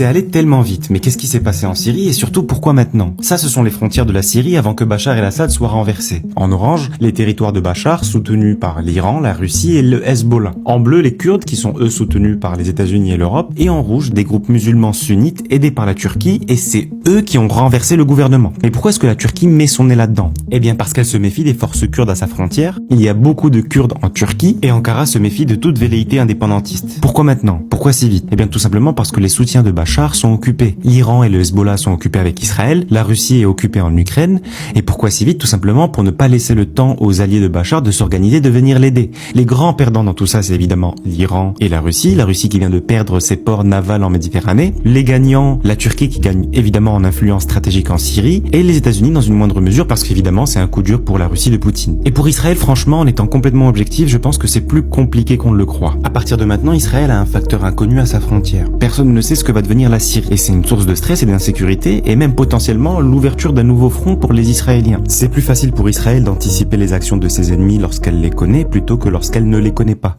C'est allé tellement vite, mais qu'est-ce qui s'est passé en Syrie et surtout pourquoi maintenant? Ça, ce sont les frontières de la Syrie avant que Bachar el-Assad soit renversé. En orange, les territoires de Bachar soutenus par l'Iran, la Russie et le Hezbollah. En bleu, les Kurdes qui sont eux soutenus par les États-Unis et l'Europe. Et en rouge, des groupes musulmans sunnites aidés par la Turquie et c'est eux qui ont renversé le gouvernement. Mais pourquoi est-ce que la Turquie met son nez là-dedans? Eh bien parce qu'elle se méfie des forces kurdes à sa frontière. Il y a beaucoup de Kurdes en Turquie et Ankara se méfie de toute velléité indépendantiste. Pourquoi maintenant? Pourquoi si vite? Eh bien tout simplement parce que les soutiens de Bachar sont occupés. L'Iran et le Hezbollah sont occupés avec Israël, la Russie est occupée en Ukraine. Et pourquoi si vite? Tout simplement pour ne pas laisser le temps aux alliés de Bachar de s'organiser, de venir l'aider. Les grands perdants dans tout ça, c'est évidemment l'Iran et la Russie qui vient de perdre ses ports navals en Méditerranée. Les gagnants, la Turquie qui gagne évidemment en influence stratégique en Syrie et les États-Unis dans une moindre mesure parce qu'évidemment c'est un coup dur pour la Russie de Poutine. Et pour Israël, franchement, en étant complètement objectif, je pense que c'est plus compliqué qu'on ne le croit. À partir de maintenant, Israël a un facteur inconnu à sa frontière. Personne ne sait ce que va devenir la Syrie. Et c'est une source de stress et d'insécurité et même potentiellement l'ouverture d'un nouveau front pour les Israéliens. C'est plus facile pour Israël d'anticiper les actions de ses ennemis lorsqu'elle les connaît plutôt que lorsqu'elle ne les connaît pas.